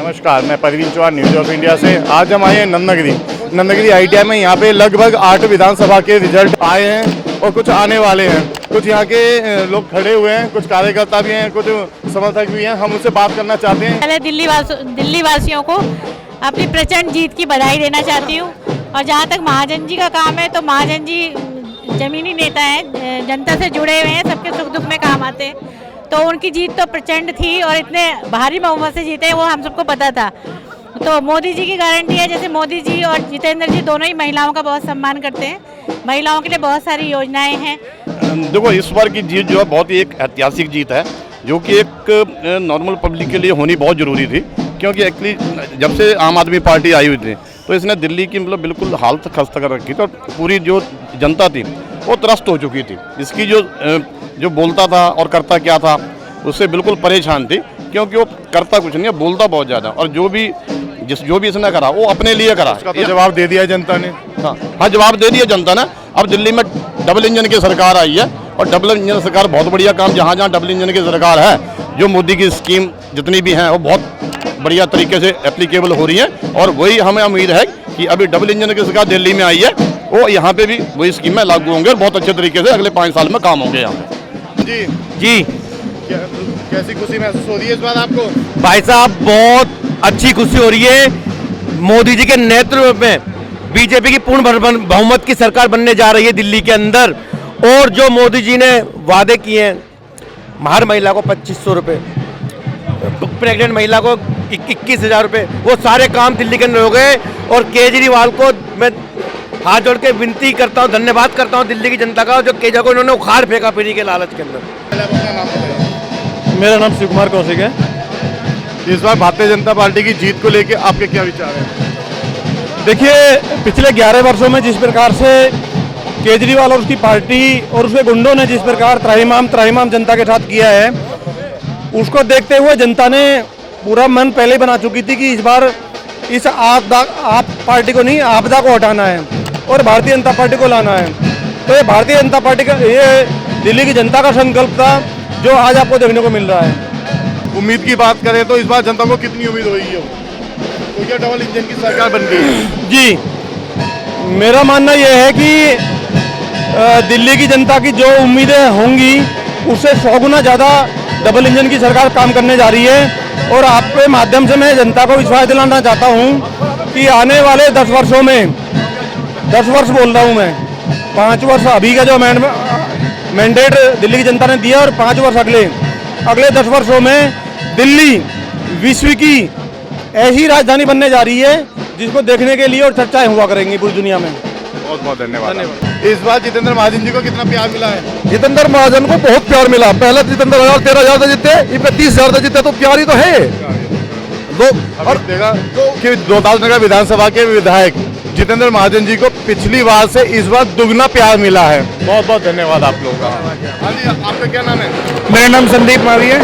नमस्कार, मैं Parveen Chauhan news of India से। आज हम आए हैं नंदगिरी ITI में। यहाँ पे लगभग 8 विधानसभा के रिजल्ट आए हैं और कुछ आने वाले हैं। कुछ यहाँ के लोग खड़े हुए हैं, कुछ कार्यकर्ता भी हैं, कुछ समर्थक भी हैं। हम उनसे बात करना चाहते हैं। पहले दिल्ली वासियों को अपनी प्रचंड जीत की बधाई देना चाहती हूँ। और जहाँ तक महाजन जी का काम है, तो महाजन जी जमीनी नेता हैं, जनता से जुड़े हुए हैं, सबके सुख दुख में काम आते हैं। तो उनकी जीत तो प्रचंड थी और इतने भारी बहुमत से जीते वो हम सबको पता था। तो मोदी जी की गारंटी है, जैसे मोदी जी और जितेंद्र जी दोनों ही महिलाओं का बहुत सम्मान करते हैं। महिलाओं के लिए बहुत सारी योजनाएं हैं। देखो, इस बार की जीत जो है बहुत ही एक ऐतिहासिक जीत है, जो कि एक नॉर्मल पब्लिक के लिए होनी बहुत ज़रूरी थी। क्योंकि एक्चुअली जब से आम आदमी पार्टी आई हुई थी तो इसने दिल्ली की मतलब बिल्कुल हालत खस्ता कर रखी थी और पूरी जो जनता थी वो त्रस्त हो चुकी थी। इसकी जो बोलता था और करता क्या था उससे बिल्कुल परेशान थी, क्योंकि वो करता कुछ नहीं है, बोलता बहुत ज़्यादा। और जो भी इसने करा वो अपने लिए करा। उसका तो जवाब दे दिया जनता ने। हाँ, जवाब दे दिया जनता ने। अब दिल्ली में डबल इंजन की सरकार आई है और डबल इंजन सरकार बहुत बढ़िया काम, जहाँ जहाँ डबल इंजन की सरकार है, जो मोदी की स्कीम जितनी भी हैं वो बहुत बढ़िया तरीके से एप्लीकेबल हो रही है। और वही हमें उम्मीद है कि अभी डबल इंजन की सरकार दिल्ली में आई है, वो यहाँ पे भी वही स्कीमें लागू होंगे और बहुत अच्छे तरीके से अगले 5 साल में काम होंगे यहाँ पे। जी कैसी खुशी महसूस हो रही है इस बार आपको? भाई साहब, बहुत अच्छी खुशी हो रही है। मोदी जी के नेतृत्व में बीजेपी की पूर्ण बहुमत की सरकार बनने जा रही है दिल्ली के अंदर। और जो मोदी जी ने वादे किए हैं, हर महिला को 2500 रुपये, प्रेग्नेंट महिला को 21,000 रुपये, वो सारे काम दिल्ली के अंदर हो गए। और केजरीवाल को मैं हाथ जोड़ के विनती करता हूँ, धन्यवाद करता हूँ दिल्ली की जनता का, जो केजरीवाल को उन्होंने उखाड़ फेंका फ्री के लालच के अंदर। मेरा नाम शिव कुमार कौशिक है। इस बार भारतीय जनता पार्टी की जीत को लेकर आपके क्या विचार हैं? देखिए, पिछले 11 वर्षों में जिस प्रकार से केजरीवाल और उसकी पार्टी और उसके गुंडों ने जिस प्रकार त्राहिमाम जनता के साथ किया है, उसको देखते हुए जनता ने पूरा मन पहले ही बना चुकी थी कि इस बार इस आप पार्टी को नहीं, आपदा को हटाना है और भारतीय जनता पार्टी को लाना है। तो ये भारतीय जनता पार्टी का, ये दिल्ली की जनता का संकल्प था, जो आज आपको देखने को मिल रहा है। उम्मीद की बात करें तो इस बार जनता को कितनी उम्मीद हो रही है? तो क्या डबल इंजन की सरकार बन गई है? जी, मेरा मानना यह है कि दिल्ली की जनता की जो उम्मीदें होंगी उससे 100 गुना ज़्यादा डबल इंजन की सरकार काम करने जा रही है। और आपके माध्यम से मैं जनता को विश्वास दिलाना चाहता हूं कि आने वाले 10 वर्षों में, 10 वर्ष बोल रहा हूं मैं, 5 वर्ष अभी का जो मैंडेट दिल्ली की जनता ने दिया और 5 वर्ष अगले 10 वर्षों में दिल्ली विश्व की ऐसी राजधानी बनने जा रही है जिसको देखने के लिए और चर्चाएं हुआ करेंगी पूरी दुनिया में। बहुत बहुत धन्यवाद। इस बार जितेंद्र महाजन जी को कितना प्यार मिला है? जितेंद्र महाजन को बहुत प्यार मिला। पहले जितेंद्र 13,000 से जीते, इनका 30,000 से जीते, तो प्यार ही तो है। और देखा कि 2000 विधानसभा के विधायक जितेंद्र महाजन जी को पिछली बार से इस बार दुगना प्यार मिला है। बहुत बहुत धन्यवाद आप लोगों का। हाँ जी, आपका क्या नाम है? मेरा नाम संदीप मावी है।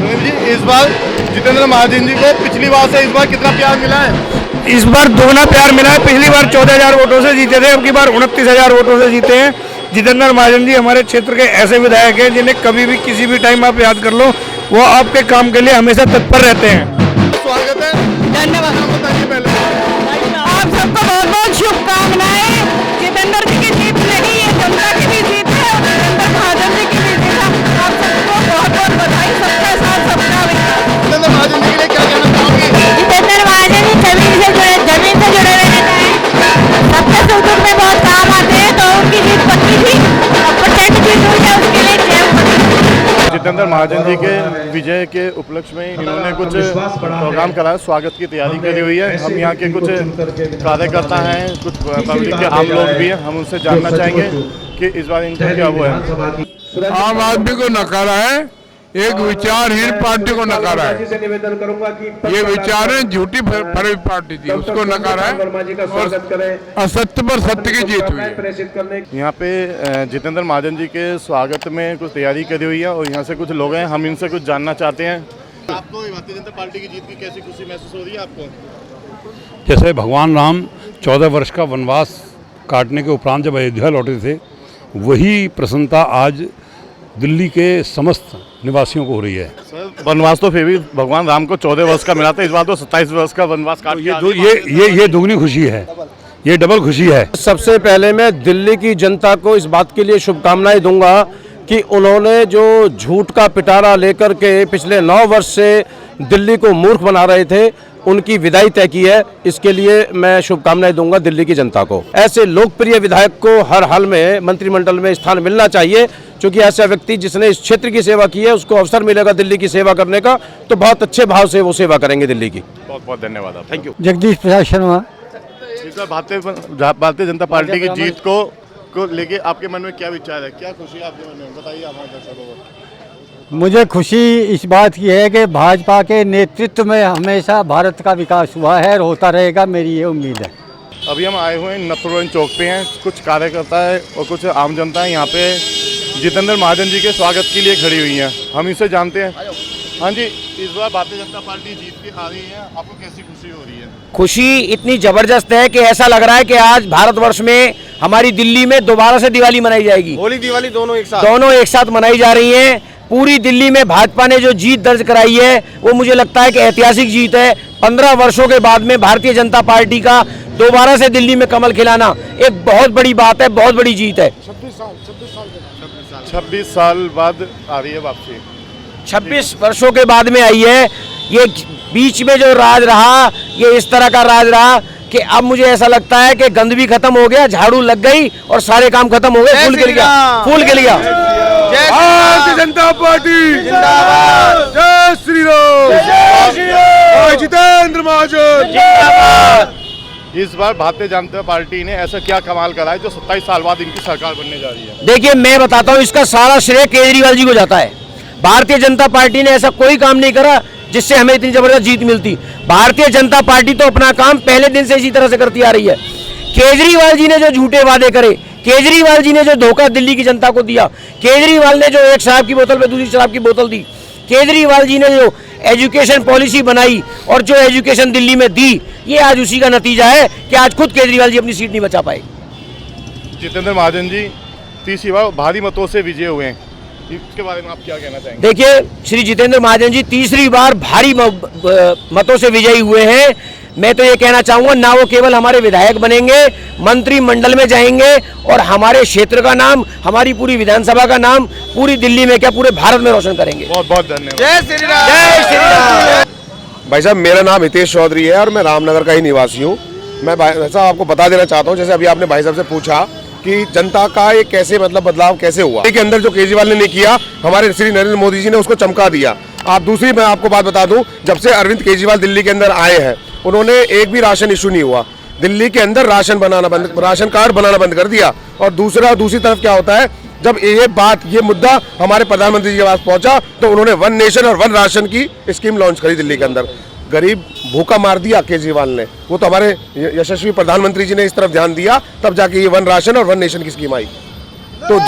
जी, इस बार जितेंद्र महाजन जी को पिछली बार से इस बार कितना प्यार मिला है? इस बार दोगुना प्यार मिला है। पिछली बार 14,000 वोटों से जीते थे, अब की बार 29,000 वोटों से जीते हैं। जितेंद्र महाजन जी हमारे क्षेत्र के ऐसे विधायक हैं जिन्हें कभी भी किसी भी टाइम आप याद कर लो, वो आपके काम के लिए हमेशा तत्पर रहते हैं। स्वागत है, धन्यवाद। आप सबको बहुत बहुत शुभकामनाएं। जितेंद्र जी की जीत नहीं, ये जनता की भी जीत है और जितेंद्र महाजन जी की भी जीत है। आप सबको बहुत बहुत बधाई। सबके साथ सबका विकास। जितेंद्र महाजन जी के लिए क्या कहना चाहोगे? जितेंद्र महाजन जी जमीन से जुड़े हुए नेता हैं, सबके सुख दुख में बहुत काम आते हैं। तो उनकी जीत पक्की थी, प्रचंड जीत हुई है, उसके लिए जय। जितेंद्र महाजन जी के विजय के उपलक्ष्य में इन्होंने कुछ प्रोग्राम कराया, स्वागत की तैयारी करी हुई है। हम यहाँ के कुछ कार्यकर्ता हैं, कुछ पब्लिक के आम लोग भी हैं, हम उनसे जानना चाहेंगे कि इस बार इनका क्या हुआ है। आम आदमी को नकारा है, एक विचारहीन पार्टी को नकारा है। ये विचार है झूठी फर्जी पार्टी थी, उसको नकारा है और असत्य पर सत्य की जीत हुई है। यहाँ पे जितेंद्र महाजन जी के स्वागत में कुछ तैयारी करी हुई है और यहाँ से कुछ लोग हैं, हम इनसे कुछ जानना चाहते हैं। आपको भारतीय जनता पार्टी की जीत की कैसी खुशी महसूस हो रही है आपको? जैसे भगवान राम 14 वर्ष का वनवास काटने के उपरांत जब अयोध्या लौटे थे, वही प्रसन्नता आज दिल्ली के समस्त निवासियों को हो रही है। सर वनवास तो फिर भी भगवान राम को 14 वर्ष का मिला था, इस बार तो 27 वर्ष का वनवास काट के ये दुगनी खुशी है, ये डबल खुशी है। सबसे पहले मैं दिल्ली की जनता को इस बात के लिए शुभकामनाएं दूंगा कि उन्होंने जो झूठ का पिटारा लेकर के पिछले 9 वर्ष से दिल्ली को मूर्ख बना रहे थे, उनकी विदाई तय की है। इसके लिए मैं शुभकामनाएं दूंगा दिल्ली की जनता को। ऐसे लोकप्रिय विधायक को हर हाल में मंत्रिमंडल में स्थान मिलना चाहिए, क्योंकि ऐसा व्यक्ति जिसने इस क्षेत्र की सेवा की है उसको अवसर मिलेगा दिल्ली की सेवा करने का, तो बहुत अच्छे भाव से वो सेवा करेंगे दिल्ली की। बहुत बहुत धन्यवाद आप। Thank you. Jagdish Prasad Sharma. Bharatiya Janata party की जीत को लेके आपके मन में क्या विचार है, क्या खुशी है आपके मन में, बताइए हमारे दर्शकों को। मुझे खुशी इस बात की है कि भाजपा के नेतृत्व में हमेशा भारत का विकास हुआ है और होता रहेगा, मेरी ये उम्मीद है। अभी हम आए हुए हैं नथुरान चौक पे हैं, कुछ कार्यकर्ता है और कुछ आम जनता है यहाँ पे जितेंद्र महाजन जी के स्वागत के लिए खड़ी हुई हैं। हम इसे जानते हैं। हाँ जी, इस बार भारतीय जनता पार्टी जीत के आ रही है, आपको कैसी खुशी हो रही है? खुशी इतनी जबरदस्त है कि ऐसा लग रहा है कि आज भारतवर्ष में हमारी दिल्ली में दोबारा से दिवाली मनाई जाएगी। होली दिवाली दोनों एक साथ मनाई जा रही है। पूरी दिल्ली में भाजपा ने जो जीत दर्ज कराई है वो मुझे लगता है कि ऐतिहासिक जीत है। 15 वर्षों के बाद में भारतीय जनता पार्टी का दोबारा से दिल्ली में कमल खिलाना एक बहुत बड़ी बात है, बहुत बड़ी जीत है। 26 साल बाद आ रही है वापसी। 26 वर्षों के बाद में आई है। ये बीच में जो राज रहा, ये इस तरह का राज रहा कि अब मुझे ऐसा लगता है कि गंद भी खत्म हो गया, झाड़ू लग गई और सारे काम खत्म हो गए। फूल खिल गया। भारतीय जनता पार्टी जिंदाबाद, जय श्री राम, जितेंद्र महाजन। इस बार भारतीय जनता पार्टी ने ऐसा क्या कमाल करा है जो 27 साल बाद इनकी सरकार बनने जा रही है? देखिए, मैं बताता हूँ, इसका सारा श्रेय केजरीवाल जी को जाता है। भारतीय जनता पार्टी ने ऐसा कोई काम नहीं करा जिससे हमें इतनी जबरदस्त जीत मिलती। भारतीय जनता पार्टी तो अपना काम पहले दिन से इसी तरह से करती आ रही है। केजरीवाल जी ने जो झूठे वादे करे, केजरीवाल जी ने जो धोखा दिल्ली की जनता को दिया, केजरीवाल ने जो एक शराब की बोतल पे दूसरी शराब की बोतल दी, केजरीवाल जी ने जो एजुकेशन पॉलिसी बनाई और जो एजुकेशन दिल्ली में दी, ये आज उसी का नतीजा है कि आज खुद केजरीवाल जी अपनी सीट नहीं बचा पाए। जितेंद्र महाजन जी तीसरी बार भारी मतों से विजय हुए हैं, इसके बारे में आप क्या कहना चाहेंगे? देखिए, श्री जितेंद्र महाजन जी तीसरी बार भारी मतों से विजयी हुए हैं। मैं तो ये कहना चाहूंगा, ना वो केवल हमारे विधायक बनेंगे, मंत्रिमंडल में जाएंगे और हमारे क्षेत्र का नाम, हमारी पूरी विधानसभा का नाम पूरी दिल्ली में क्या पूरे भारत में रोशन करेंगे। बहुत बहुत धन्यवाद। जय श्री राम। जय श्री राम। भाई साहब, मेरा नाम हितेश चौधरी है और मैं रामनगर का ही निवासी हूँ। मैं भाई साहब आपको बता देना चाहता हूँ, जैसे अभी आपने भाई साहब से पूछा कि जनता का ये कैसे मतलब बदलाव कैसे हुआ, के अंदर जो केजरीवाल ने किया, हमारे श्री नरेंद्र मोदी जी ने उसको चमका दिया। आप दूसरी मैं आपको बात बता दूं, जब से अरविंद केजरीवाल दिल्ली के अंदर आए हैं, उन्होंने एक भी राशन इशू नहीं हुआ दिल्ली के अंदर, राशन कार्ड बनाना बंद कर दिया। और दूसरी तरफ क्या होता है, जब ये मुद्दा हमारे प्रधानमंत्री जी के पास पहुंचा तो उन्होंने 1 नेशन और 1 राशन की स्कीम लॉन्च करी दिल्ली के अंदर। गरीब भूखा मार दिया केजरीवाल ने, वो तो हमारे यशस्वी प्रधानमंत्री जी ने इस तरफ ध्यान दिया, तब जाके ये 1 राशन और 1 नेशन की स्कीम आई। तो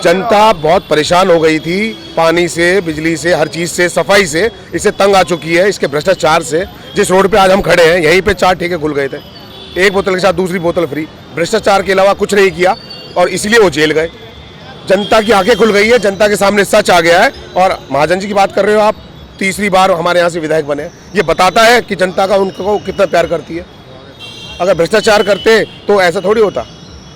जनता बहुत परेशान हो गई थी, पानी से, बिजली से, हर चीज से, सफाई से, इससे तंग आ चुकी है, इसके भ्रष्टाचार से। जिस रोड पे आज हम खड़े हैं, यहीं पे 4 ठेके खुल गए थे, एक बोतल के साथ दूसरी बोतल फ्री। भ्रष्टाचार के अलावा कुछ नहीं किया और इसलिए वो जेल गए। जनता की आंखें खुल गई है, जनता के सामने सच आ गया है। और महाजन जी की बात कर रहे हो आप, तीसरी बार हमारे यहाँ से विधायक बने, ये बताता है कि जनता का उनको कितना प्यार करती है। अगर भ्रष्टाचार करते तो ऐसा थोड़ी होता,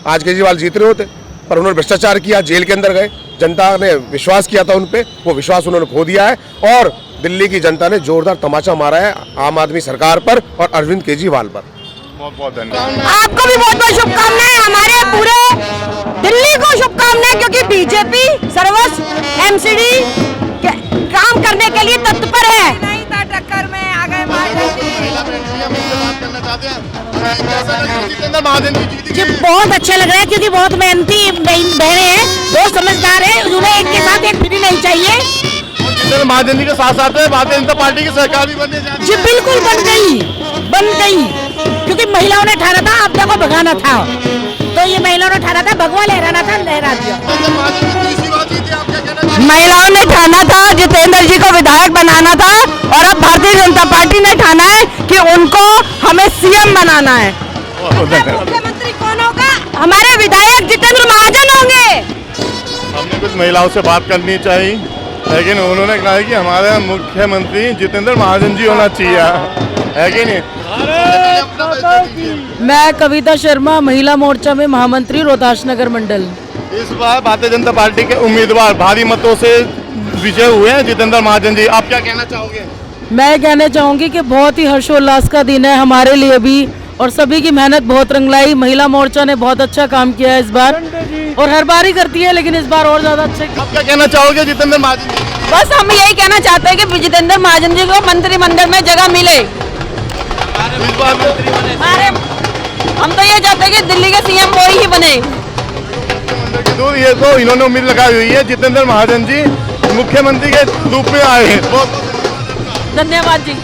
आज केजरीवाल जीत रहे होते, पर उन्होंने भ्रष्टाचार किया, जेल के अंदर गए। जनता ने विश्वास किया था उन पे, वो विश्वास उन्होंने खो दिया है और दिल्ली की जनता ने जोरदार तमाचा मारा है आम आदमी सरकार पर और अरविंद केजरीवाल पर। बहुत बहुत धन्यवाद। आपको भी बहुत बहुत शुभकामनाएं, हमारे पूरे दिल्ली को शुभकामनाएं, क्योंकि बीजेपी सर्वस्व एमसीडी काम करने के लिए तत्पर है। नहीं था टक्कर में आ गए जी, बहुत अच्छा लग रहा है क्योंकि बहुत मेहनती बहने हैं, बहुत समझदार है, उन्हें एक के साथ एक फ्री नहीं चाहिए। महाजन जी के साथ साथ भारतीय जनता पार्टी की सरकार भी बनने जा रही है। जी बिल्कुल बन गई, क्योंकि महिलाओं ने ठाना था आपदा को भगाना था, तो ये महिलाओं ने ठाना था, भगवा लहराना था, लहरा दिया। महिलाओं ने ठाना था जितेंद्र जी को विधायक बनाना था और अब भारतीय जनता पार्टी ने ठाना है कि उनको हमें सीएम बनाना है। मुख्यमंत्री कौन होगा? हमारे विधायक जितेंद्र महाजन होंगे। महिलाओं से बात करनी चाहिए, लेकिन उन्होंने कहा है कि हमारा मुख्यमंत्री जितेंद्र महाजन जी होना चाहिए, है कि नहीं? मैं कविता शर्मा, महिला मोर्चा में महामंत्री, रोहतास नगर मंडल। इस बार भारतीय जनता पार्टी के उम्मीदवार भारी मतों से विजय हुए हैं जितेंद्र महाजन जी, आप क्या कहना चाहोगे? मैं कहना चाहूँगी कि बहुत ही हर्षोल्लास का दिन है हमारे लिए भी, और सभी की मेहनत बहुत रंग लाई। महिला मोर्चा ने बहुत अच्छा काम किया है इस बार, और हर बार ही करती है, लेकिन इस बार और ज्यादा अच्छे। आप क्या कहना चाहोगे जितेंद्र महाजन जी? बस हम यही कहना चाहते हैं कि जितेंद्र महाजन जी को मंत्रिमंडल में जगह मिले। इस बार हम तो ये चाहते हैं कि दिल्ली के सीएम वही ही बने। दूर ये तो इन्होंने उम्मीद लगाई हुई है जितेंद्र महाजन जी मुख्यमंत्री के रूप में आए हैं। बहुत धन्यवाद जी।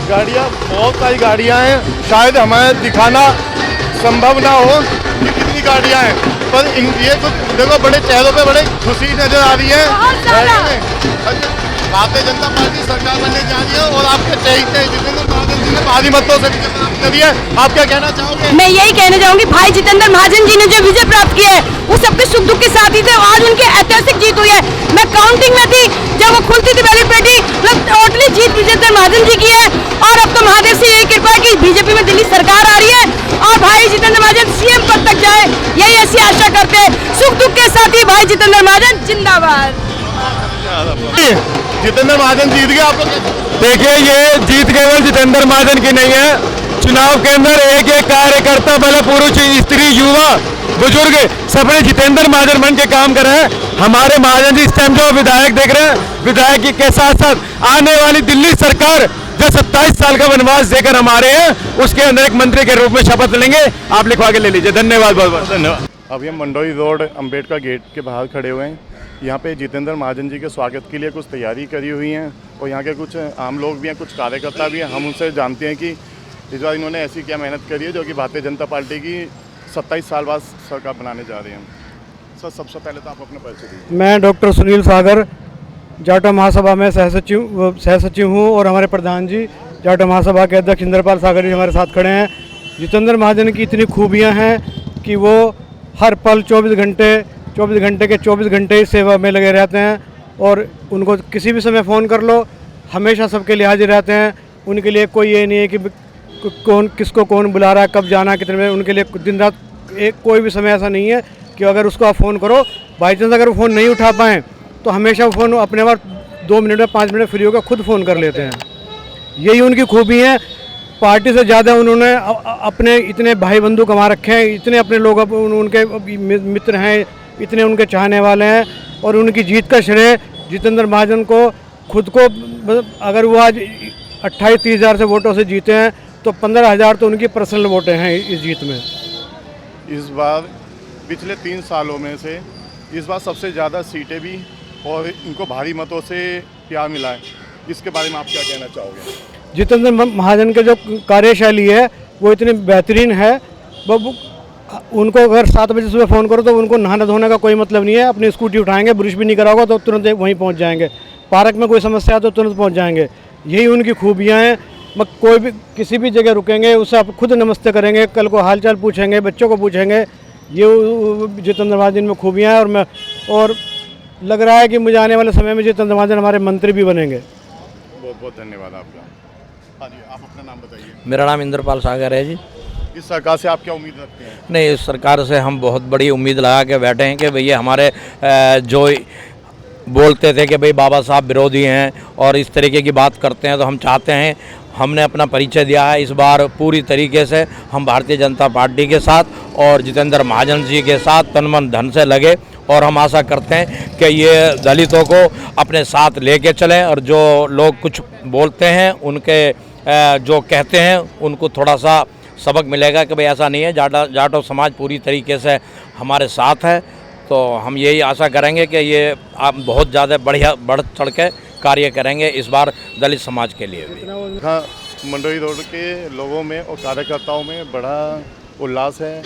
गाड़ियाँ, बहुत सारी गाड़ियाँ हैं, शायद हमें दिखाना संभव ना हो कि कितनी गाड़ियाँ हैं, पर ये कुछ देखो, बड़े चेहरों पे बड़े खुशी नजर आ रही है। भारतीय जनता पार्टी सरकार बनने जा रही है और आपके चहेते जितेंद्र महाजन जी ने भारी मतों से विजय प्राप्त करी है, आप क्या कहना चाहोगे? मैं यही कहना चाहूंगी, भाई जितेंद्र महाजन जी ने जो विजय प्राप्त किया है वो सबके सुख दुख के साथ ही थे, आज उनकी ऐतिहासिक जीत हुई है। मैं काउंटिंग में थी जब वो खुलती थी बैलेट पेटी, टोटली जीत जितेंद्र महाजन जी की है, और अब तो महादेव से यही कृपा है कि बीजेपी में दिल्ली सरकार आ रही है और भाई जितेंद्र महाजन सीएम पद तक जाए, यही ऐसी आशा करते हैं। सुख दुख के साथ ही भाई जितेंद्र महाजन जिंदाबाद। जितेंद्र महाजन जीत गए, आपको देखिए, ये जीत केवल जितेंद्र महाजन की नहीं है, चुनाव के अंदर एक एक कार्यकर्ता, भले पुरुष, स्त्री, युवा, बुजुर्ग, सबने जितेंद्र महाजन बन के काम करे हैं। हमारे महाजन जी इस टाइम जो विधायक देख रहे हैं, विधायक के साथ साथ आने वाली दिल्ली सरकार जो 27 साल का वनवास देकर हमारे हैं, उसके अंदर एक मंत्री के रूप में शपथ लेंगे। आप लिखवा के ले लीजिए। धन्यवाद, बहुत बहुत धन्यवाद। अभी हम मंडोई रोड अम्बेडकर गेट के बाहर खड़े हुए हैं। यहाँ पे जितेंद्र महाजन जी के स्वागत के लिए कुछ तैयारी करी हुई हैं, और यहाँ के कुछ आम लोग भी हैं, कुछ कार्यकर्ता भी हैं। हम उनसे जानते हैं कि इस बार इन्होंने ऐसी क्या मेहनत करी है जो कि भारतीय जनता पार्टी की 27 साल बाद सरकार बनाने जा रही हैं। सर, सबसे पहले तो आप अपना परिचय दीजिए। मैं डॉक्टर सुनील सागर, जाटो महासभा में सहसचिव हूँ, और हमारे प्रधान जी जाटो महासभा के अध्यक्ष इंद्रपाल सागर जी हमारे साथ खड़े हैं। जितेंद्र महाजन की इतनी खूबियाँ हैं कि वो हर पल 24 घंटे के 24 घंटे इस सेवा में लगे रहते हैं, और उनको किसी भी समय फ़ोन कर लो, हमेशा सबके लिए हाजिर रहते हैं। उनके लिए कोई ये नहीं है कि किसको कौन बुला रहा है, कब जाना, कितने में, उनके लिए दिन रात कोई भी समय ऐसा नहीं है कि अगर उसको आप फ़ोन करो, बाई चांस अगर वो फ़ोन नहीं उठा पाएँ तो हमेशा वो फ़ोन अपने बार 2 मिनट में 5 मिनट फ्री होकर खुद फ़ोन कर लेते हैं। यही उनकी खूबी है। पार्टी से ज़्यादा उन्होंने अपने इतने भाई बंधु कमा रखे हैं, इतने अपने लोग उनके मित्र हैं, इतने उनके चाहने वाले हैं, और उनकी जीत का श्रेय जितेंद्र महाजन को खुद को, अगर वो आज 28-30 हज़ार से वोटों से जीते हैं तो 15,000 तो उनकी पर्सनल वोटें हैं इस जीत में। इस बार पिछले 3 सालों में से इस बार सबसे ज़्यादा सीटें भी और इनको भारी मतों से प्यार मिला है, इसके बारे में आप क्या कहना चाहोगे? जितेंद्र महाजन के जो कार्यशैली है वो इतनी बेहतरीन है। वो उनको अगर 7 बजे सुबह फ़ोन करो तो उनको नहाने धोने का कोई मतलब नहीं है, अपनी स्कूटी उठाएंगे, ब्रश भी नहीं करा होगा तो तुरंत वहीं पहुंच जाएंगे। पार्क में कोई समस्या है तो तुरंत पहुंच जाएंगे। यही उनकी खूबियां हैं। कोई भी किसी भी जगह रुकेंगे उससे आप खुद नमस्ते करेंगे, कल को हालचाल पूछेंगे, बच्चों को पूछेंगे। ये जितेंद्र महाजन में खूबियाँ हैं, और लग रहा है कि मुझे आने वाले समय में जितेंद्र महाजन हमारे मंत्री भी बनेंगे। बहुत बहुत धन्यवाद आपका। हाँ जी, आप अपना नाम बताइए। मेरा नाम इंद्रपाल सागर है जी। इस सरकार से आप क्या उम्मीद रखते हैं? नहीं, इस सरकार से हम बहुत बड़ी उम्मीद लगा के बैठे हैं कि भैया हमारे जो बोलते थे कि भाई बाबा साहब विरोधी हैं और इस तरीके की बात करते हैं, तो हम चाहते हैं, हमने अपना परिचय दिया है इस बार पूरी तरीके से हम भारतीय जनता पार्टी के साथ और जितेंद्र महाजन जी के साथ तन मन धन से लगे, और हम आशा करते हैं कि ये दलितों को अपने साथ लेके चलें, और जो लोग कुछ बोलते हैं उनके जो कहते हैं उनको थोड़ा सा सबक मिलेगा कि भाई ऐसा नहीं है, जाटो समाज पूरी तरीके से हमारे साथ है। तो हम यही आशा करेंगे कि ये आप बहुत ज़्यादा बढ़ चढ़ के कार्य करेंगे इस बार दलित समाज के लिए भी। हाँ, मंडोई रोड के लोगों में और कार्यकर्ताओं में बड़ा उल्लास है,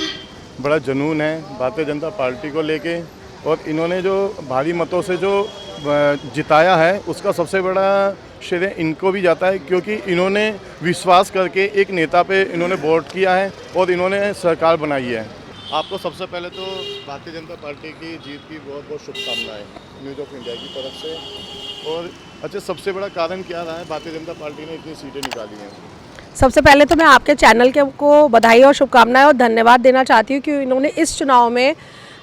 बड़ा जुनून है भारतीय जनता पार्टी को लेके, और इन्होंने जो भारी मतों से जो जिताया है उसका सबसे बड़ा श्रेय इनको भी जाता है, क्योंकि इन्होंने विश्वास करके एक नेता पे इन्होंने वोट किया है और इन्होंने सरकार बनाई है। आपको सबसे पहले तो भारतीय जनता पार्टी की जीत की बहुत बहुत शुभकामनाएं न्यूज़ ऑफ इंडिया की तरफ से। और अच्छा, सबसे बड़ा कारण क्या रहा है भारतीय जनता पार्टी ने इतनी सीटें निकाली हैं? सबसे पहले तो मैं आपके चैनल के को बधाई और शुभकामनाएं और धन्यवाद देना चाहती हूँ कि इन्होंने इस चुनाव में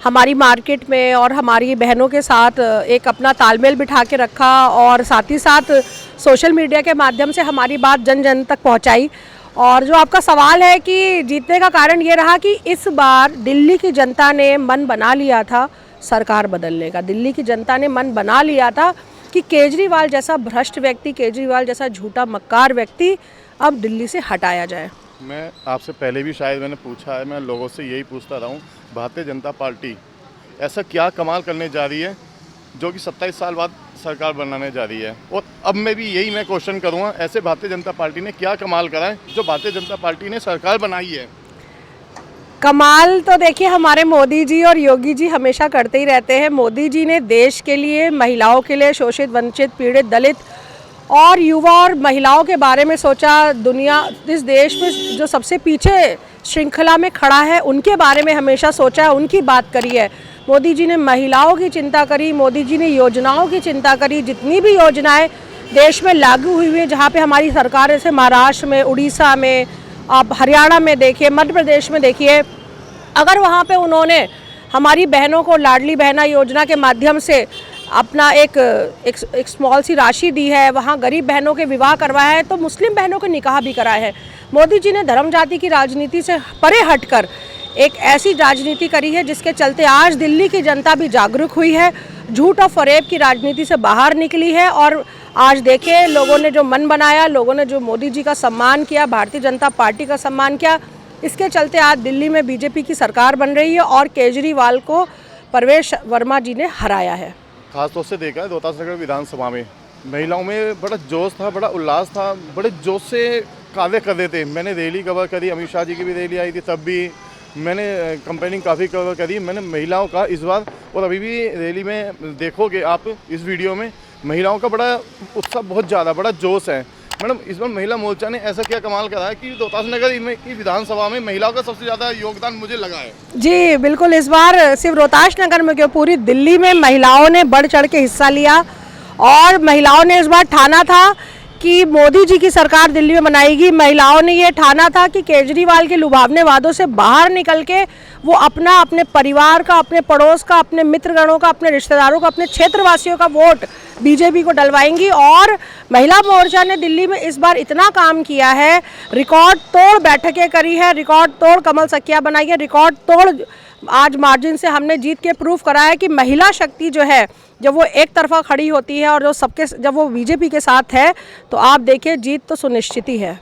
हमारी मार्केट में और हमारी बहनों के साथ एक अपना तालमेल बिठा के रखा और साथ ही साथ सोशल मीडिया के माध्यम से हमारी बात जन जन तक पहुँचाई। और जो आपका सवाल है कि जीतने का कारण ये रहा कि इस बार दिल्ली की जनता ने मन बना लिया था सरकार बदलने का। दिल्ली की जनता ने मन बना लिया था कि केजरीवाल जैसा भ्रष्ट व्यक्ति, केजरीवाल जैसा झूठा मक्कार व्यक्ति अब दिल्ली से हटाया जाए। मैं आपसे पहले भी शायद मैंने पूछा है, मैं लोगों से यही पूछता रहा हूँ, भारतीय जनता पार्टी ऐसा क्या कमाल करने जा रही है जो कि 27 साल बाद सरकार बनाने जा रही है? और अब मैं भी यही मैं क्वेश्चन करूँगा, ऐसे भारतीय जनता पार्टी ने क्या कमाल करा है जो भारतीय जनता पार्टी ने सरकार बनाई है? कमाल तो देखिए हमारे मोदी जी और योगी जी हमेशा करते ही रहते हैं। मोदी जी ने देश के लिए, महिलाओं के लिए, शोषित, वंचित, पीड़ित, दलित और युवा और महिलाओं के बारे में सोचा। दुनिया, इस देश में जो सबसे पीछे श्रृंखला में खड़ा है उनके बारे में हमेशा सोचा है, उनकी बात करी है। मोदी जी ने महिलाओं की चिंता करी, मोदी जी ने योजनाओं की चिंता करी। जितनी भी योजनाएं देश में लागू हुई हैं, जहाँ पे हमारी सरकार, जैसे महाराष्ट्र में, उड़ीसा में, आप हरियाणा में देखिए, मध्य प्रदेश में देखिए, अगर वहाँ पे उन्होंने हमारी बहनों को लाडली बहना योजना के माध्यम से अपना एक स्मॉल सी राशि दी है, वहाँ गरीब बहनों के विवाह करवाया है, तो मुस्लिम बहनों के निकाह भी कराए हैं। मोदी जी ने धर्म जाति की राजनीति से परे हटकर एक ऐसी राजनीति करी है जिसके चलते आज दिल्ली की जनता भी जागरूक हुई है, झूठ और फरेब की राजनीति से बाहर निकली है। और आज देखिए लोगों ने जो मन बनाया, लोगों ने जो मोदी जी का सम्मान किया, भारतीय जनता पार्टी का सम्मान किया, इसके चलते आज दिल्ली में बीजेपी की सरकार बन रही है और केजरीवाल को परवेश वर्मा जी ने हराया है। खास तौर से देखा है रोहतास नगर विधानसभा में महिलाओं में बड़ा जोश था, बड़ा उल्लास था, बड़े जोश से कार्य कर रहे थे। मैंने रैली कवर करी, अमित शाह जी की भी रैली आई थी, तब भी मैंने कंपेनिंग काफ़ी कवर करी। मैंने महिलाओं का इस बार और अभी भी रैली में देखोगे आप इस वीडियो में, महिलाओं का बड़ा उत्साह, बहुत ज़्यादा बड़ा जोश है। मैडम, इस बार महिला मोर्चा ने ऐसा क्या कमाल करा है कि रोहतास नगर की विधानसभा में महिलाओं का सबसे ज़्यादा योगदान मुझे लगा है? जी बिल्कुल, इस बार सिर्फ रोहतास नगर में क्यों, पूरी दिल्ली में महिलाओं ने बढ़ चढ़ के हिस्सा लिया और महिलाओं ने इस बार ठाना था कि मोदी जी की सरकार दिल्ली में बनाएगी। महिलाओं ने ये ठाना था कि केजरीवाल के लुभावने वादों से बाहर निकल के वो अपने परिवार का, अपने पड़ोस का, अपने मित्रगणों का, अपने रिश्तेदारों का, अपने क्षेत्रवासियों का वोट बीजेपी को डलवाएंगी। और महिला मोर्चा ने दिल्ली में इस बार इतना काम किया है, रिकॉर्ड तोड़ बैठकें करी है, रिकॉर्ड तोड़ कमल सखिया बनाई है, रिकॉर्ड तोड़ आज मार्जिन से हमने जीत के प्रूफ करा है कि महिला शक्ति जो है, जब वो एक तरफा खड़ी होती है और जब वो बीजेपी के साथ है तो आप देखिए जीत तो सुनिश्चित ही है।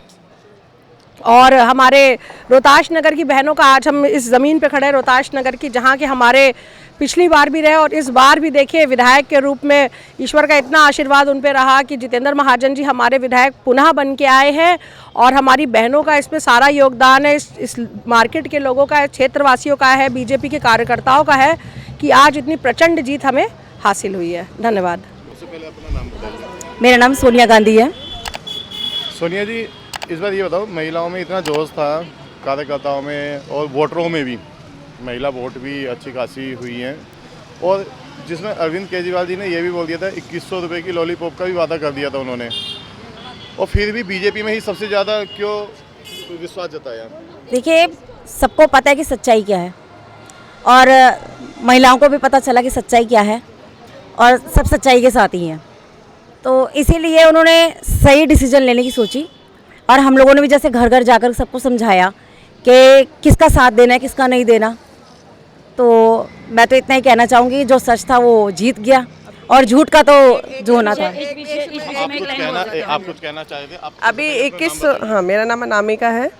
और हमारे रोहतास नगर की बहनों का, आज हम इस ज़मीन पे खड़े हैं रोहतास नगर की, जहाँ के हमारे पिछली बार भी रहे और इस बार भी देखिए विधायक के रूप में ईश्वर का इतना आशीर्वाद उन पे रहा कि जितेंद्र महाजन जी हमारे विधायक पुनः बन के आए हैं। और हमारी बहनों का इसमें सारा योगदान है, इस मार्केट के लोगों का है, क्षेत्रवासियों का है, बीजेपी के कार्यकर्ताओं का है कि आज इतनी प्रचंड जीत हमें हासिल हुई है। धन्यवाद। सबसे पहले अपना नाम बताइए। मेरा नाम सोनिया गांधी है। सोनिया जी, इस बार ये बताओ, महिलाओं में इतना जोश था, कार्यकर्ताओं में और वोटरों में भी, महिला वोट भी अच्छी खासी हुई हैं, और जिसमें अरविंद केजरीवाल जी ने यह भी बोल दिया था 2100 रुपये की लॉलीपॉप का भी वादा कर दिया था उन्होंने, और फिर भी बीजेपी में ही सबसे ज़्यादा क्यों विश्वास जताया? देखिए, सबको पता है कि सच्चाई क्या है और महिलाओं को भी पता चला कि सच्चाई क्या है और सब सच्चाई के साथ ही हैं, तो इसीलिए उन्होंने सही डिसीजन लेने की सोची। और हम लोगों ने भी जैसे घर घर जाकर सबको समझाया कि किसका साथ देना है, किसका नहीं देना। तो मैं तो इतना ही कहना चाहूँगी, जो सच था वो जीत गया और झूठ का तो जो होना था। आप कुछ कहना चाहते थे? अभी 21, हाँ, मेरा नाम अनामिका है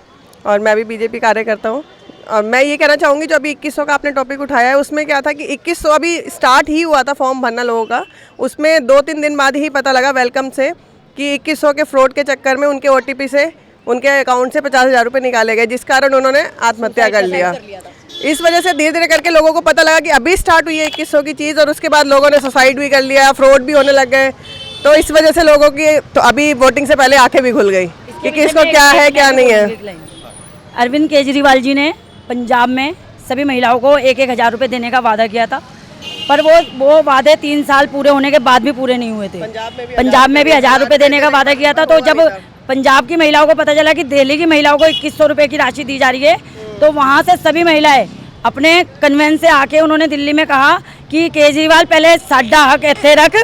और मैं भी बीजेपी कार्यकर्ता हूँ। और मैं ये कहना चाहूँगी, जो अभी 2100 का आपने टॉपिक उठाया है, उसमें क्या था कि 2100 अभी स्टार्ट ही हुआ था फॉर्म भरना लोगों का, उसमें 2-3 दिन बाद ही पता लगा वेलकम से कि 2100 के फ्रॉड के चक्कर में उनके OTP से उनके अकाउंट से 50,000 रुपये निकाले गए, जिस कारण उन्होंने आत्महत्या कर लिया। इस वजह से धीरे धीरे करके लोगों को पता लगा कि अभी स्टार्ट हुई है 2100 की चीज़, और उसके बाद लोगों ने सुसाइड भी कर लिया, फ्रॉड भी होने लग गए। तो इस वजह से लोगों की तो अभी वोटिंग से पहले आंखें भी खुल गई कि किसको क्या है क्या नहीं है। अरविंद केजरीवाल जी ने पंजाब में सभी महिलाओं को 1-1 हज़ार रुपये देने का वादा किया था, पर वो वादे 3 साल पूरे होने के बाद भी पूरे नहीं हुए थे। पंजाब में भी 1000 रुपये देने का वादा किया था। तो जब पंजाब की महिलाओं को पता चला कि दिल्ली की महिलाओं को 2100 रुपये की राशि दी जा रही है, तो वहाँ से सभी महिलाएं अपने कन्वेंस से आके उन्होंने दिल्ली में कहा कि केजरीवाल पहले साडा हक इत्थे रख,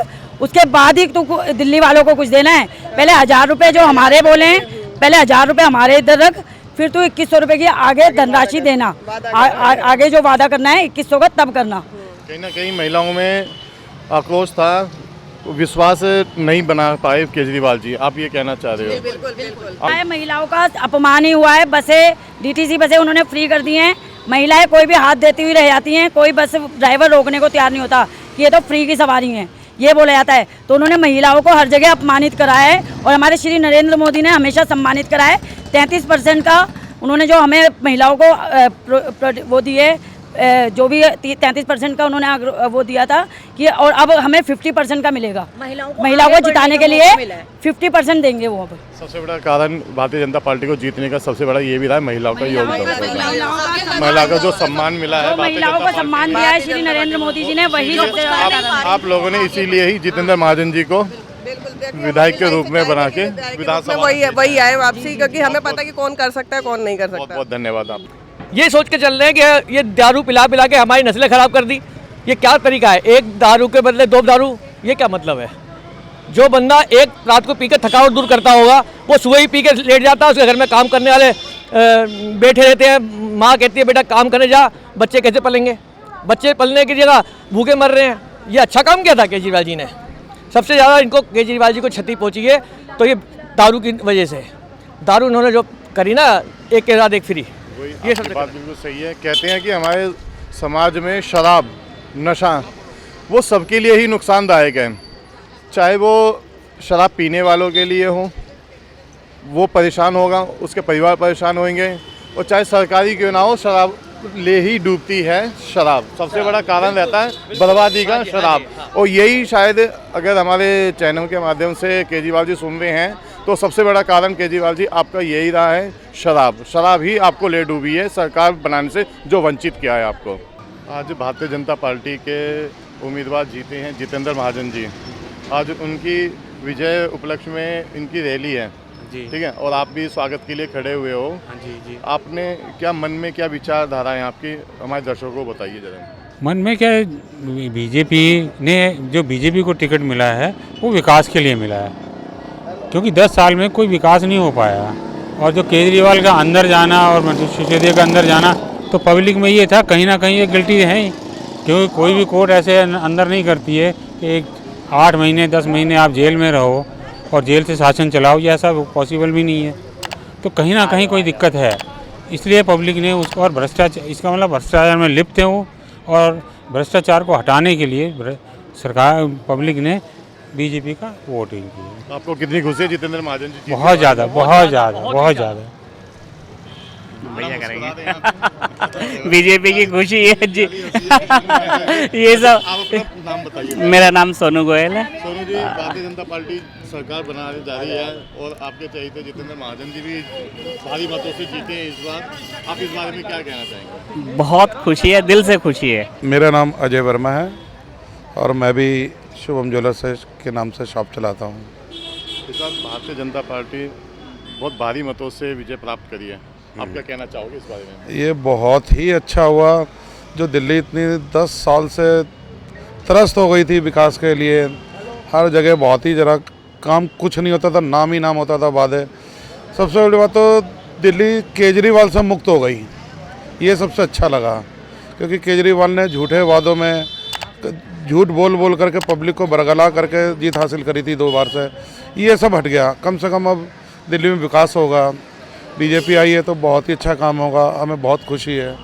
उसके बाद ही तू दिल्ली वालों को कुछ देना है। पहले 1000 रुपये जो हमारे बोले हैं, पहले 1000 रुपये हमारे इधर रख, फिर तू 2100 रुपये की आगे धनराशि देना। आगे जो वादा करना है 2100 का तब करना। कहीं ना कहीं महिलाओं में आक्रोश था, विश्वास नहीं बना पाए केजरीवाल जी, आप ये कहना चाह रहे हो? बिल्कुल। महिलाओं का अपमान ही हुआ है। बसें, डीटीसी बसें उन्होंने फ्री कर दी हैं। महिलाएं कोई भी हाथ देती हुई रह जाती हैं, कोई बस ड्राइवर रोकने को तैयार नहीं होता कि ये तो फ्री की सवारी है, ये बोला जाता है। तो उन्होंने महिलाओं को हर जगह अपमानित करा है और हमारे श्री नरेंद्र मोदी ने हमेशा सम्मानित करा है। 33% का उन्होंने जो हमें महिलाओं को वो दिए, जो भी 33% का उन्होंने वो दिया था कि और अब हमें 50% का मिलेगा। महिलाओं को जिताने के लिए 50% देंगे वो। अब सबसे बड़ा कारण भारतीय जनता पार्टी को जीतने का सबसे बड़ा ये भी रहा है महिलाओं का योगदान, महिला का जो सम्मान मिला है, महिलाओं को सम्मान दिया है श्री नरेंद्र मोदी जी ने, वही सबसे बड़ा कारण है। आप लोगों ने इसीलिए ही जितेंद्र महाजन जी को विधायक के रूप में बना के विधानसभा वही आए वापसी, क्योंकि हमें पता है कि कौन कर सकता है कौन नहीं कर सकता। बहुत बहुत धन्यवाद। आप ये सोच के चल रहे हैं कि ये दारू पिला पिला के हमारी नस्लें खराब कर दी, ये क्या तरीका है? एक दारू के बदले 2 दारू, ये क्या मतलब है? जो बंदा एक रात को पीकर थकावट दूर करता होगा, वो सुबह ही पी के लेट जाता है, उसके घर में काम करने वाले बैठे रहते हैं, माँ कहती है बेटा काम करने जा, बच्चे कैसे पलेंगे? बच्चे पलने की जगह भूखे मर रहे हैं। ये अच्छा काम किया था केजरीवाल जी ने। सबसे ज़्यादा इनको केजरीवाल जी को क्षति पहुँची है तो ये दारू की वजह से। दारू उन्होंने जो करी ना, एक के साथ एक फ्री, ये सबसे बात बिल्कुल सही है। कहते हैं कि हमारे समाज में शराब, नशा वो सबके लिए ही नुकसानदायक है, चाहे वो शराब पीने वालों के लिए हो, वो परेशान होगा, उसके परिवार परेशान होंगे, और चाहे सरकारी क्यों ना हो, शराब ले ही डूबती है। शराब सबसे बड़ा कारण रहता है बर्बादी का, शराब। और यही शायद अगर हमारे चैनल के माध्यम से केजरीवाल जी सुन रहे हैं तो सबसे बड़ा कारण केजरीवाल जी आपका यही रहा है, शराब। शराब ही आपको ले डूबी है, सरकार बनाने से जो वंचित किया है आपको। आज भारतीय जनता पार्टी के उम्मीदवार जीते हैं जितेंद्र महाजन जी। आज उनकी विजय उपलक्ष्य में इनकी रैली है जी, ठीक है, और आप भी स्वागत के लिए खड़े हुए हो। हाँ जी जी। आपने क्या मन में क्या विचारधारा है आपकी, हमारे दर्शकों को बताइए जरा। मन में क्या है, बीजेपी ने जो बीजेपी को टिकट मिला है वो विकास के लिए मिला है, क्योंकि 10 साल में कोई विकास नहीं हो पाया। और जो केजरीवाल का अंदर जाना और मनसुख सिसोदिया का अंदर जाना, तो पब्लिक में ये था कहीं ना कहीं ये गिल्टी है, क्योंकि कोई भी कोर्ट ऐसे अंदर नहीं करती है कि 8 महीने 10 महीने आप जेल में रहो और जेल से शासन चलाओ, ये ऐसा पॉसिबल भी नहीं है। तो कहीं ना कहीं कोई दिक्कत है, इसलिए पब्लिक ने उसको, और भ्रष्टाचार, इसका मतलब भ्रष्टाचार में लिप्त है वो, और भ्रष्टाचार को हटाने के लिए सरकार पब्लिक ने बीजेपी का वोटिंग की। आपको कितनी खुशी है जितेंद्र महाजन जी? बहुत ज़्यादा, बहुत ज़्यादा, बहुत ज़्यादा। भैया करेंगे बीजेपी की खुशी है जी। ये सब। नाम बताइए। मेरा नाम सोनू गोयल है। सोनू जी, भारतीय जनता पार्टी सरकार बनाने जा रही है और आपके चहेते जितेंद्र महाजन जी भी भारी मतों से जीते हैं इस बार, आप इस बारे में क्या कहना चाहेंगे? बहुत खुशी है, दिल से खुशी है। मेरा नाम अजय वर्मा है और मैं भी शुभम ज्वेलर्स के नाम से शॉप चलाता हूँ। इस बार भारतीय जनता पार्टी बहुत भारी मतों से विजय प्राप्त करी है, आप क्या कहना चाहोगे इस बारे में? ये बहुत ही अच्छा हुआ, जो दिल्ली इतनी 10 साल से त्रस्त हो गई थी विकास के लिए, हर जगह बहुत ही जरा काम कुछ नहीं होता था, नाम ही नाम होता था वादे। सबसे बड़ी बात तो दिल्ली केजरीवाल से मुक्त हो गई, ये सबसे अच्छा लगा, क्योंकि केजरीवाल ने झूठे वादों में झूठ बोल बोल करके पब्लिक को बरगला करके जीत हासिल करी थी 2 बार से। ये सब हट गया, कम से कम अब दिल्ली में विकास होगा। बीजेपी आई है तो बहुत ही अच्छा काम होगा, हमें बहुत खुशी है।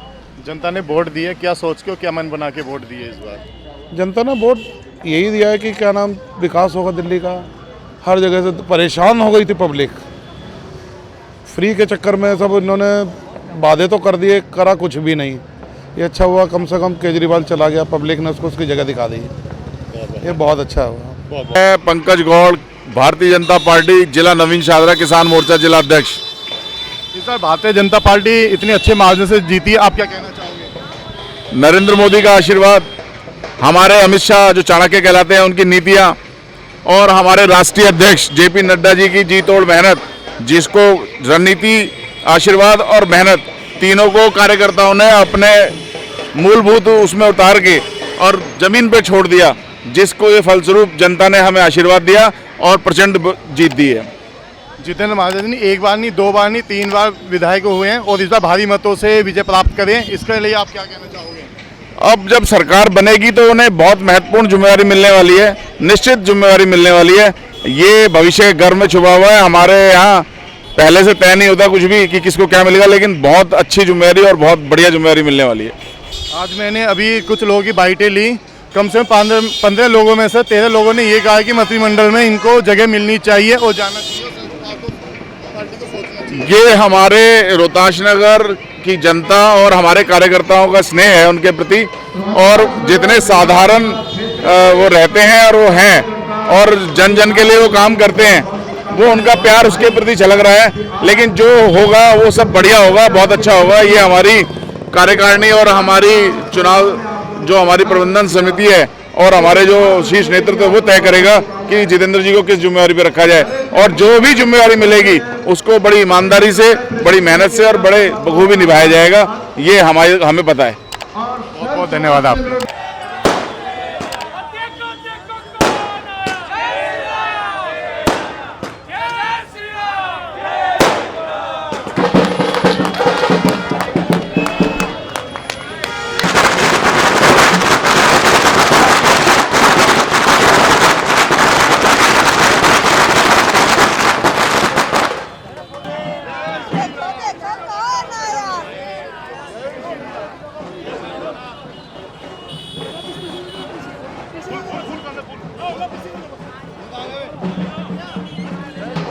जनता ने वोट दिए, क्या सोच के क्या मन बना के वोट दिए इस बार? जनता ने वोट यही दिया है कि क्या नाम विकास होगा दिल्ली का। हर जगह से परेशान हो गई थी पब्लिक, फ्री के चक्कर में सब इन्होंने वादे तो कर दिए, करा कुछ भी नहीं। ये अच्छा हुआ, कम से कम केजरीवाल चला गया, पब्लिक ने उसको उसकी जगह दिखा दी, ये बहुत अच्छा हुआ। मैं पंकज गौड़, भारतीय जनता पार्टी जिला नवीन शाहदरा किसान मोर्चा जिला अध्यक्ष। इस बार भारतीय जनता पार्टी इतने अच्छे मार्जिन से जीती है, आप क्या कहना चाहोगे? नरेंद्र मोदी का आशीर्वाद, हमारे अमित शाह जो चाणक्य कहलाते हैं उनकी नीतियां, और हमारे राष्ट्रीय अध्यक्ष जेपी नड्डा जी की जी तोड़ मेहनत, जिसको रणनीति, आशीर्वाद और मेहनत तीनों को कार्यकर्ताओं ने अपने मूलभूत उसमें उतार के और जमीन पे छोड़ दिया, जिसको ये फलस्वरूप जनता ने हमें आशीर्वाद दिया और प्रचंड जीत दी है। जितेंद्र महाजन एक बार नहीं, 2 बार नहीं, 3 बार विधायक हुए हैं और इस बार भारी मतों से विजय प्राप्त करें, इसके लिए आप क्या कहना चाहोगे? अब जब सरकार बनेगी तो उन्हें बहुत महत्वपूर्ण जिम्मेवारी मिलने वाली है, निश्चित जिम्मेवारी मिलने वाली है। ये भविष्य के घर में छुपा हुआ है। हमारे यहाँ पहले से तय नहीं होता कुछ भी कि किसको क्या मिलेगा, लेकिन बहुत अच्छी जिम्मेवारी और बहुत बढ़िया जिम्मेवारी मिलने वाली है। आज मैंने अभी कुछ लोगों की बाइटें ली, कम से कम 15 लोगों में से 13 लोगों ने ये कहा कि मंत्रिमंडल में इनको जगह मिलनी चाहिए और जाना चाहिए। ये हमारे रोहताश नगर की जनता और हमारे कार्यकर्ताओं का स्नेह है उनके प्रति, और जितने साधारण वो रहते हैं और वो हैं और जन जन के लिए वो काम करते हैं, वो उनका प्यार उसके प्रति झलक रहा है। लेकिन जो होगा वो सब बढ़िया होगा, बहुत अच्छा होगा। ये हमारी कार्यकारिणी और हमारी चुनाव जो हमारी प्रबंधन समिति है और हमारे जो शीर्ष नेतृत्व वो तय करेगा कि जितेंद्र जी को किस जिम्मेवारी पर रखा जाए, और जो भी जिम्मेवारी मिलेगी उसको बड़ी ईमानदारी से, बड़ी मेहनत से और बड़े बखूबी निभाया जाएगा। ये हमें पता है। बहुत बहुत धन्यवाद आपका।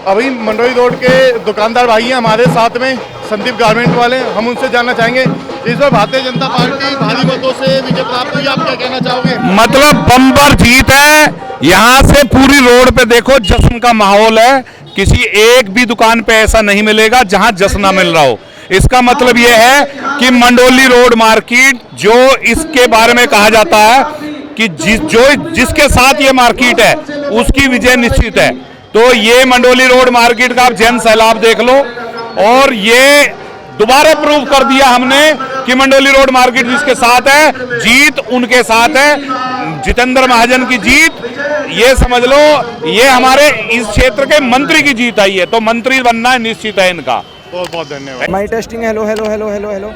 अभी मंडोई रोड के दुकानदार भाई हैं हमारे साथ में, संदीप गारमेंट वाले, हम उनसे जानना चाहेंगे इस बार भारतीय जनता पार्टी भारी मतों से विजय प्राप्त हुई, आप क्या कहना चाहोगे? मतलब बम्पर जीत है। यहाँ से पूरी रोड पे देखो जश्न का माहौल है, किसी एक भी दुकान पे ऐसा नहीं मिलेगा जहाँ जश्न ना मिल रहा हो। इसका मतलब यह है कि मंडोली रोड मार्केट, जो इसके बारे में कहा जाता है कि जिसके साथ ये मार्केट है उसकी विजय निश्चित है। तो ये मंडोली रोड मार्केट का आप जन सैलाब देख लो, और ये दोबारा प्रूव कर दिया हमने कि मंडोली रोड मार्केट जिसके साथ है, जीत उनके साथ है। जितेंद्र महाजन की जीत, ये समझ लो ये हमारे इस क्षेत्र के मंत्री की जीत आई है, तो मंत्री बनना निश्चित है इनका। बहुत बहुत धन्यवाद। Mic testing, hello hello hello hello hello.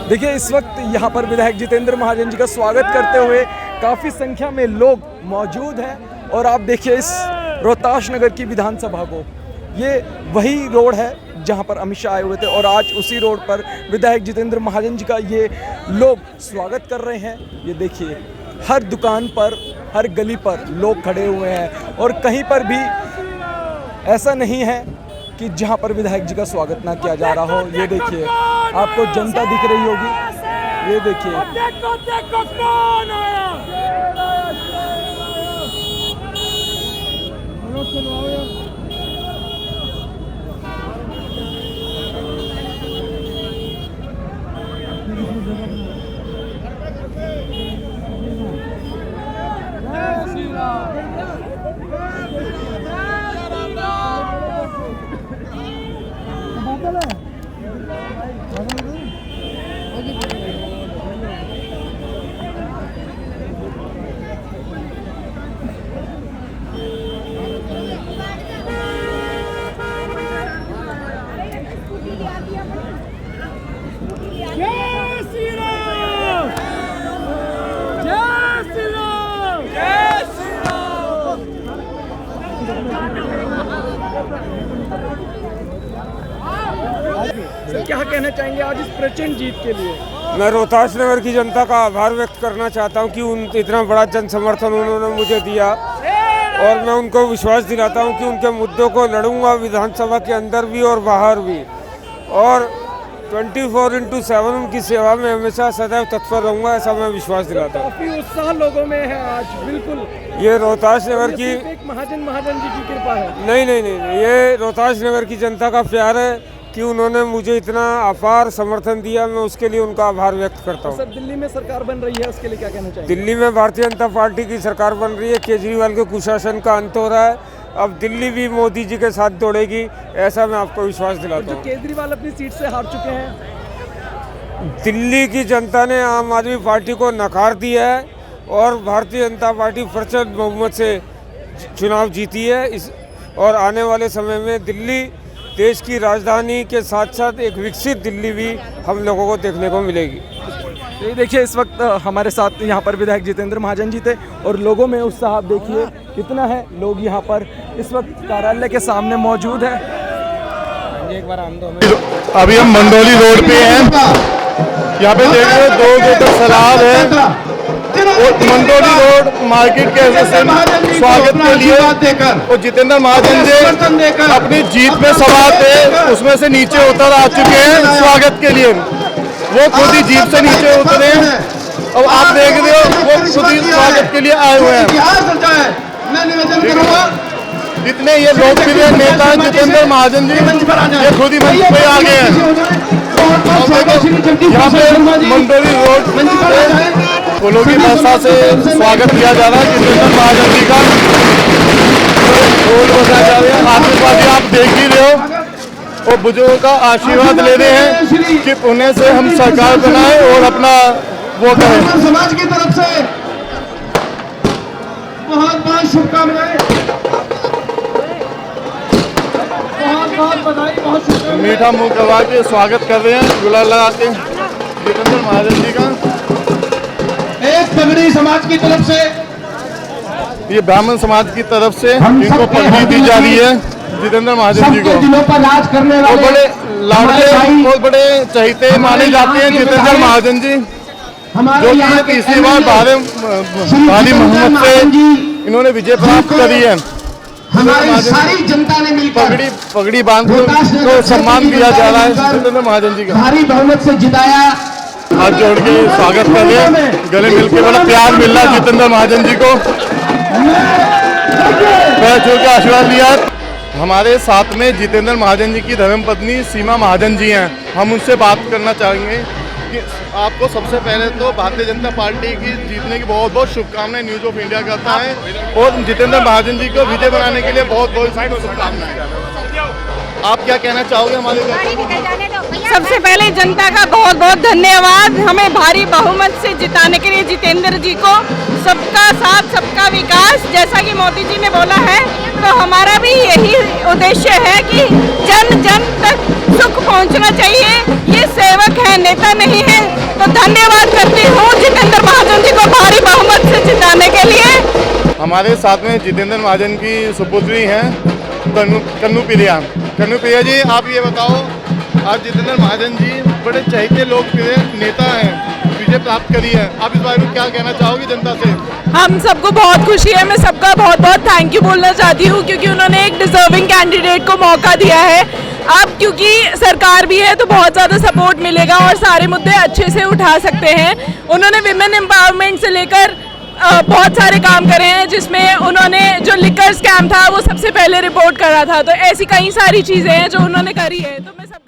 देखिए इस वक्त यहाँ पर विधायक जितेंद्र महाजन जी का स्वागत करते हुए काफ़ी संख्या में लोग मौजूद हैं, और आप देखिए इस रोहताश नगर की विधानसभा को, ये वही रोड है जहाँ पर अमित शाह आए हुए थे, और आज उसी रोड पर विधायक जितेंद्र महाजन जी का ये लोग स्वागत कर रहे हैं। ये देखिए हर दुकान पर, हर गली पर लोग खड़े हुए हैं, और कहीं पर भी ऐसा नहीं है कि जहां पर विधायक जी का स्वागत ना किया जा रहा हो। ये देखिए आपको जनता दिख रही होगी, ये देखिए क्या कहना चाहेंगे आज इस प्रचंड जीत के लिए? मैं रोहतास नगर की जनता का आभार व्यक्त करना चाहता हूं कि इतना बड़ा जन समर्थन उन्होंने मुझे दिया, और मैं उनको विश्वास दिलाता हूं कि उनके मुद्दों को लड़ूंगा विधानसभा के अंदर भी और बाहर भी, और 24/7 उनकी सेवा में हमेशा सदैव तत्पर रहूंगा, ऐसा मैं विश्वास दिलाता हूँ। काफी उत्साह लोगों में है आज, बिल्कुल। ये रोहतास नगर की एक महाजन जी की कृपा है। नहीं, ये रोहतास नगर की जनता का प्यार है कि उन्होंने मुझे इतना अपार समर्थन दिया, मैं उसके लिए उनका आभार व्यक्त करता हूँ। सर, दिल्ली में सरकार बन रही है, उसके लिए क्या कहना चाहिए? दिल्ली में भारतीय जनता पार्टी की सरकार बन रही है, केजरीवाल के कुशासन का अंत हो रहा है, अब दिल्ली भी मोदी जी के साथ दौड़ेगी, ऐसा मैं आपको विश्वास दिलाता हूँ। केजरीवाल अपनी सीट से हार चुके हैं। दिल्ली की जनता ने आम आदमी पार्टी को नकार दिया है और भारतीय जनता पार्टी प्रचंड बहुमत से चुनाव जीती है। और आने वाले समय में दिल्ली देश की राजधानी के साथ साथ एक विकसित दिल्ली भी हम लोगों को देखने को मिलेगी। ये देखिए, इस वक्त हमारे साथ यहाँ पर विधायक जितेंद्र महाजन जी थे और लोगों में उत्साह आप देखिए कितना है। लोग यहाँ पर इस वक्त कार्यालय के सामने मौजूद है। एक बार अभी हम मंडोली रोड पे हैं, यहाँ पे देख रहे हो 2 मीटर सैलाब है और मंडोली रोड मार्केट के एसोसिएशन स्वागत के लिए और जितेंद्र महाजन जी अपनी जीत में सवार थे, उसमें से नीचे उतर आ चुके हैं स्वागत के लिए। वो खुद ही जीप से नीचे उतरे और आप देख रहे हो वो खुद ही स्वागत के लिए आए हुए हैं। जितने ये लोकप्रिय नेता हैं जितेंद्र महाजन जी, ये खुद ही मंच पे आ गए हैं। यहाँ पे मंडोली रोड पे फूलों की वर्षा से स्वागत किया जा रहा है जितेंद्र महाजन जी का। ढोल बजाए जा रहे हैं, आतिशबाजी आप देख ही रहे हो और बुजुर्गों का आशीर्वाद ले रहे हैं कि उन्हें से हम सरकार बनाए और अपना वो करें। समाज की तरफ से बहुत शुभकामनाएं, बहुत बधाई, बहुत शुभकामनाएं। मीठा मुंह करवा के स्वागत कर रहे हैं गुलाल लगा के जितेंद्र महाजन जी का। एक पगड़ी समाज की तरफ से, ये ब्राह्मण समाज की तरफ से इनको पगड़ी दी जा रही है जितेंद्र महाजन जी को। वो बड़े लाडले और बड़े चहेते माने जाते हैं जितेंद्र महाजन जी, जो कि तीसरी बार भारी मोहम्मद से इन्होंने विजय प्राप्त करी है। हमारी सारी जनता ने मिलकर पगड़ी बांध को सम्मान दिया जा रहा है जितेंद्र महाजन जी का। भारी बहुमत से जिताया, हाथ जोड़ के स्वागत कर रहे हैं, गले मिलके बड़ा प्यार मिल रहा है जितेंद्र महाजन जी को, पैर छू के आशीर्वाद लिया। हमारे साथ में जितेंद्र महाजन जी की धर्मपत्नी सीमा महाजन जी हैं, हम उनसे बात करना चाहेंगे कि आपको सबसे पहले तो भारतीय जनता पार्टी की जीतने की बहुत बहुत शुभकामनाएं न्यूज ऑफ इंडिया करता है और जितेंद्र महाजन जी को विजय बनाने के लिए बहुत बहुत शुभकामनाएं। आप क्या कहना चाहोगे हमारे? सबसे पहले जनता का बहुत बहुत धन्यवाद, हमें भारी बहुमत से जिताने के लिए जितेंद्र जी को। सबका साथ सबका विकास, जैसा कि मोदी जी ने बोला है, तो हमारा भी यही उद्देश्य है कि जन जन तक सुख पहुंचना चाहिए। ये सेवक है, नेता नहीं है। तो धन्यवाद करती हूँ जितेंद्र महाजन जी को भारी बहुमत से जिताने के लिए। हमारे साथ में जितेंद्र महाजन की सुपुत्री हैं कन्नू प्रिया। कन्नू प्रिया जी, आप ये बताओ, आज जितेंद्र महाजन जी बड़े चहेते लोकप्रिय नेता हैं, विजय प्राप्त करी है, आप इस बारे में क्या कहना चाहोगी जनता से? हम सबको बहुत खुशी है, मैं सबका बहुत बहुत थैंक यू बोलना चाहती हूँ क्योंकि उन्होंने एक डिजर्विंग कैंडिडेट को मौका दिया है। अब क्योंकि सरकार भी है तो बहुत ज़्यादा सपोर्ट मिलेगा और सारे मुद्दे अच्छे से उठा सकते हैं। उन्होंने विमेन एम्पावरमेंट से लेकर बहुत सारे काम करे हैं, जिसमें उन्होंने जो लिकर स्कैम था वो सबसे पहले रिपोर्ट करा था। तो ऐसी कई सारी चीज़ें हैं जो उन्होंने करी है, तो मैं सब